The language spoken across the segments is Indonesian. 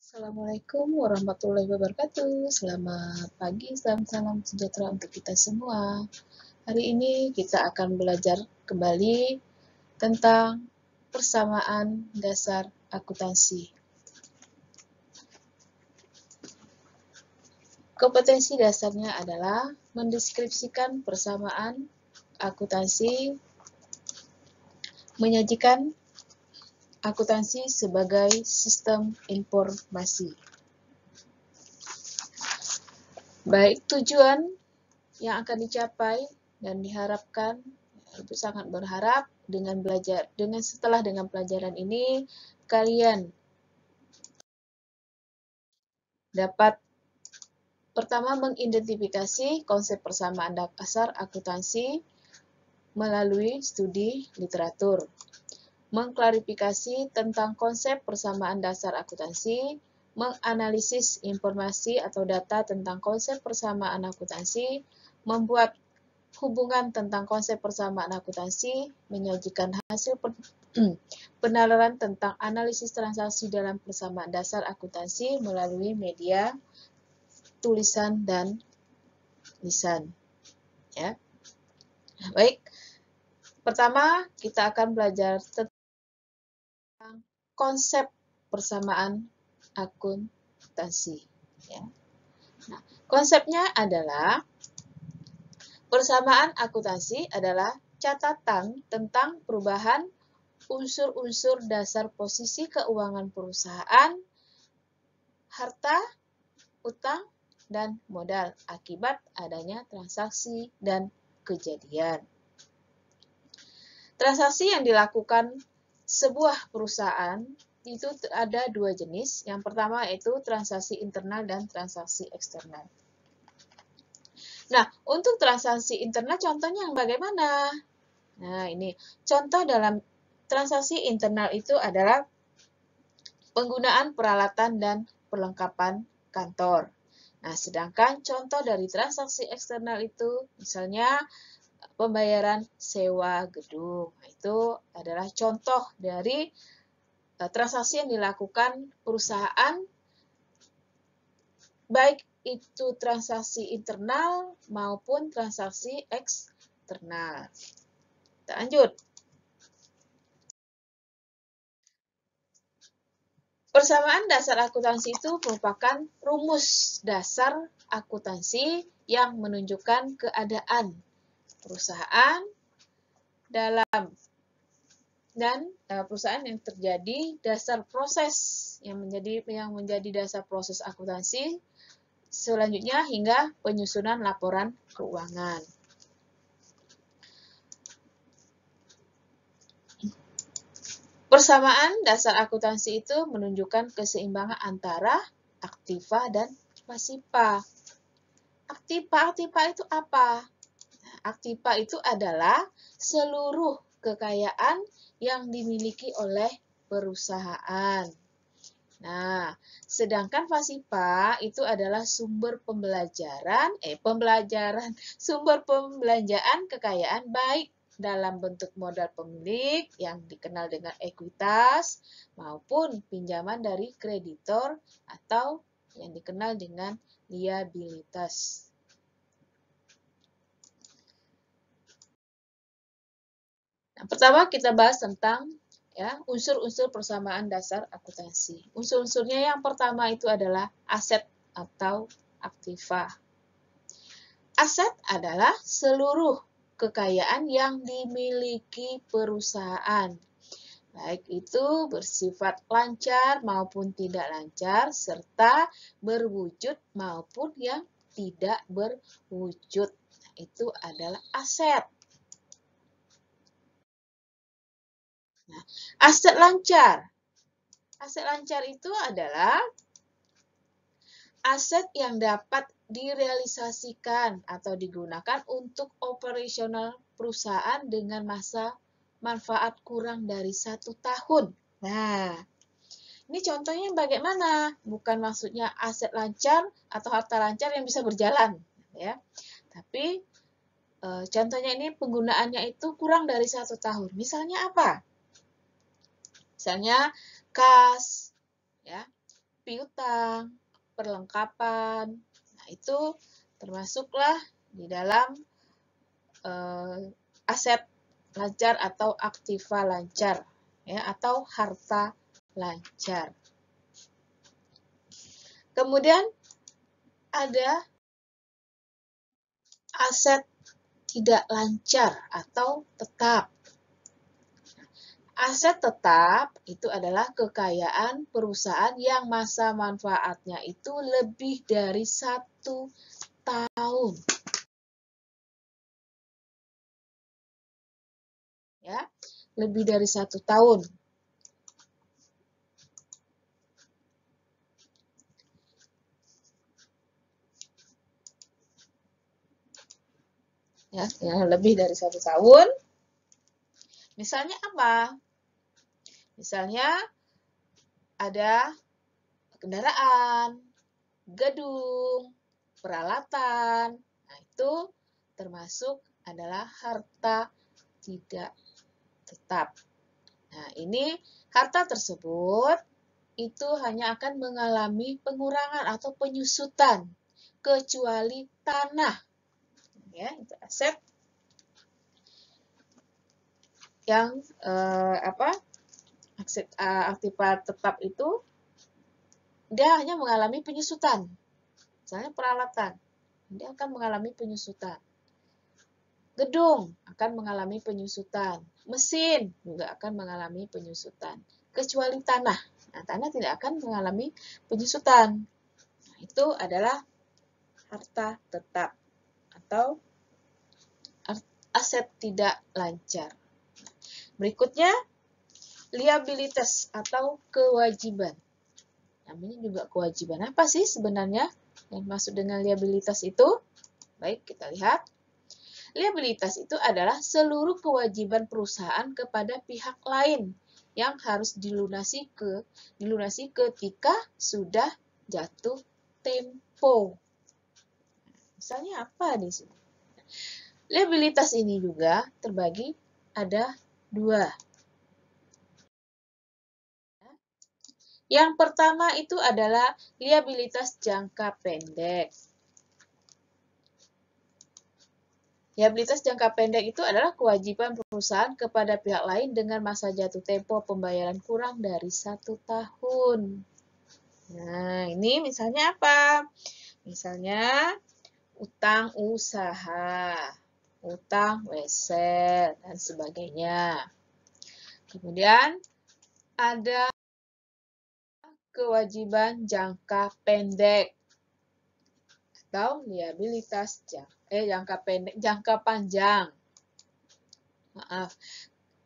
Assalamualaikum warahmatullahi wabarakatuh. Selamat pagi, salam sejahtera untuk kita semua. Hari ini kita akan belajar kembali tentang persamaan dasar akuntansi. Kompetensi dasarnya adalah mendeskripsikan persamaan akuntansi, menyajikan akuntansi sebagai sistem informasi. Baik tujuan yang akan dicapai dan diharapkan, itu sangat berharap dengan pelajaran ini kalian dapat pertama mengidentifikasi konsep persamaan dasar akuntansi melalui studi literatur, mengklarifikasi tentang konsep persamaan dasar akuntansi, menganalisis informasi atau data tentang konsep persamaan akuntansi, membuat hubungan tentang konsep persamaan akuntansi, menyajikan hasil penalaran tentang analisis transaksi dalam persamaan dasar akuntansi melalui media tulisan dan lisan. Ya. Baik, pertama kita akan belajar tentang konsep persamaan akuntansi. Ya. Nah, konsepnya adalah persamaan akuntansi adalah catatan tentang perubahan unsur-unsur dasar posisi keuangan perusahaan, harta, utang, dan modal akibat adanya transaksi dan kejadian. Transaksi yang dilakukan sebuah perusahaan itu ada dua jenis. Yang pertama yaitu transaksi internal dan transaksi eksternal. Nah, untuk transaksi internal contohnya yang bagaimana? Nah, ini contoh dalam transaksi internal itu adalah penggunaan peralatan dan perlengkapan kantor. Nah, sedangkan contoh dari transaksi eksternal itu misalnya pembayaran sewa gedung. Nah, itu adalah contoh dari transaksi yang dilakukan perusahaan, baik itu transaksi internal maupun transaksi eksternal. Kita lanjut. Persamaan dasar akuntansi itu merupakan rumus dasar akuntansi yang menunjukkan keadaan perusahaan dan perusahaan yang terjadi dasar proses yang menjadi dasar proses akuntansi selanjutnya hingga penyusunan laporan keuangan. Persamaan dasar akuntansi itu menunjukkan keseimbangan antara aktiva dan pasiva. Aktiva itu apa? Aktiva itu adalah seluruh kekayaan yang dimiliki oleh perusahaan. Nah, sedangkan pasiva itu adalah sumber pembelanjaan kekayaan baik dalam bentuk modal pemilik yang dikenal dengan ekuitas maupun pinjaman dari kreditor atau yang dikenal dengan liabilitas. Nah, pertama kita bahas tentang unsur-unsur persamaan dasar akuntansi. Unsur-unsurnya yang pertama itu adalah aset atau aktiva. Aset adalah seluruh kekayaan yang dimiliki perusahaan, baik itu bersifat lancar maupun tidak lancar, serta berwujud maupun yang tidak berwujud. Nah, itu adalah aset. Nah, aset lancar. Aset lancar itu adalah aset yang dapat direalisasikan atau digunakan untuk operasional perusahaan dengan masa manfaat kurang dari 1 tahun. Nah, ini contohnya bagaimana? Bukan maksudnya aset lancar atau harta lancar yang bisa berjalan, ya. Tapi contohnya ini penggunaannya itu kurang dari 1 tahun. Misalnya apa? Misalnya kas, ya, piutang, barang, perlengkapan. Nah, itu termasuklah di dalam aset lancar atau aktiva lancar, ya, atau harta lancar. Kemudian ada aset tidak lancar atau tetap. Aset tetap itu adalah kekayaan perusahaan yang masa manfaatnya itu lebih dari 1 tahun. Ya, lebih dari 1 tahun. Ya, yang lebih dari 1 tahun. Misalnya apa? Misalnya ada kendaraan, gedung, peralatan. Nah, itu termasuk adalah harta tidak tetap. Nah, ini harta tersebut itu hanya akan mengalami pengurangan atau penyusutan kecuali tanah. Ya, itu aset yang aktiva tetap itu dia hanya mengalami penyusutan. Misalnya peralatan, dia akan mengalami penyusutan. Gedung akan mengalami penyusutan. Mesin juga akan mengalami penyusutan. Kecuali tanah. Nah, tanah tidak akan mengalami penyusutan. Nah, itu adalah harta tetap atau aset tidak lancar. Berikutnya, liabilitas atau kewajiban. Namanya juga kewajiban. Apa sih sebenarnya yang maksud dengan liabilitas itu? Baik, kita lihat. Liabilitas itu adalah seluruh kewajiban perusahaan kepada pihak lain yang harus dilunasi ketika sudah jatuh tempo. Misalnya apa di sini? Liabilitas ini juga terbagi ada 2. Yang pertama itu adalah liabilitas jangka pendek. Liabilitas jangka pendek itu adalah kewajiban perusahaan kepada pihak lain dengan masa jatuh tempo pembayaran kurang dari 1 tahun. Nah, ini misalnya apa? Misalnya utang usaha, utang wesel, dan sebagainya. Kemudian ada kewajiban jangka pendek atau liabilitas jangka panjang. Maaf.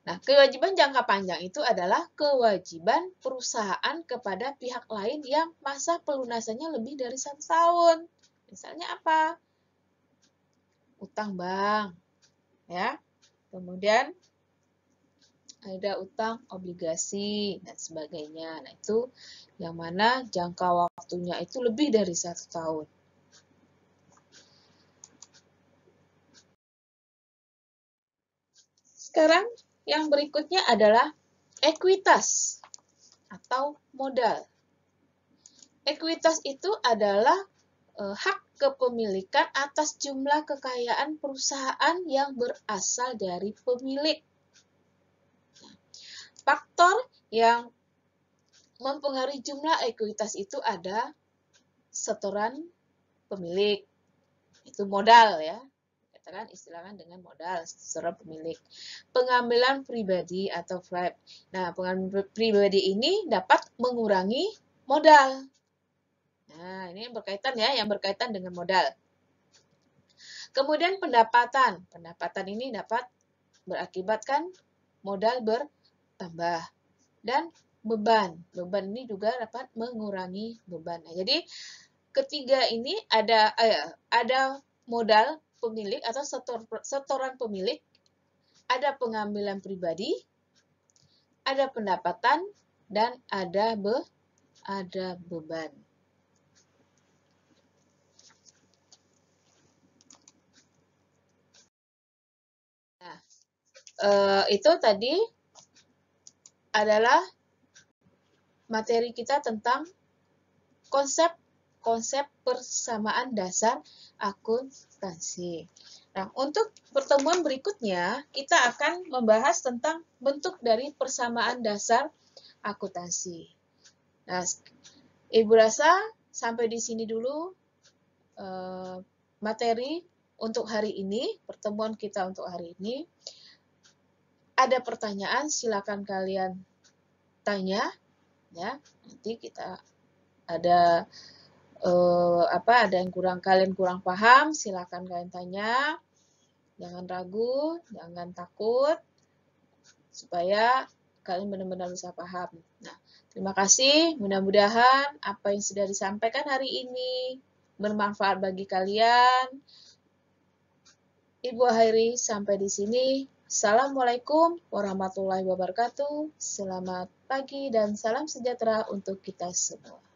Nah, kewajiban jangka panjang itu adalah kewajiban perusahaan kepada pihak lain yang masa pelunasannya lebih dari 1 tahun. Misalnya apa? Utang bank, ya. Kemudian ada utang obligasi dan sebagainya. Nah, itu yang mana jangka waktunya itu lebih dari 1 tahun. Sekarang yang berikutnya adalah ekuitas atau modal. Ekuitas itu adalah hak kepemilikan atas jumlah kekayaan perusahaan yang berasal dari pemilik. Faktor yang mempengaruhi jumlah ekuitas itu ada setoran pemilik, itu modal ya, katakan istilahnya dengan modal, setoran pemilik. Pengambilan pribadi atau flap. Nah, pengambilan pribadi ini dapat mengurangi modal. Nah, ini yang berkaitan dengan modal. Kemudian pendapatan. Pendapatan ini dapat berakibatkan modal bertambah. Dan beban. Beban ini juga dapat mengurangi beban. Nah, jadi ketiga ini ada modal pemilik atau setoran pemilik, ada pengambilan pribadi, ada pendapatan, dan ada beban. Nah, itu tadi adalah materi kita tentang konsep persamaan dasar akuntansi. Nah, untuk pertemuan berikutnya, kita akan membahas tentang bentuk dari persamaan dasar akuntansi. Nah, Ibu rasa sampai di sini dulu materi untuk hari ini, pertemuan kita untuk hari ini. Ada pertanyaan, silakan kalian tanya, ya. Nanti kita ada ada yang kalian kurang paham, silakan kalian tanya. Jangan ragu, jangan takut, supaya kalian benar-benar bisa paham. Nah, terima kasih. Mudah-mudahan apa yang sudah disampaikan hari ini bermanfaat bagi kalian. Ibu akhiri sampai di sini. Assalamualaikum warahmatullahi wabarakatuh. Selamat pagi dan salam sejahtera untuk kita semua.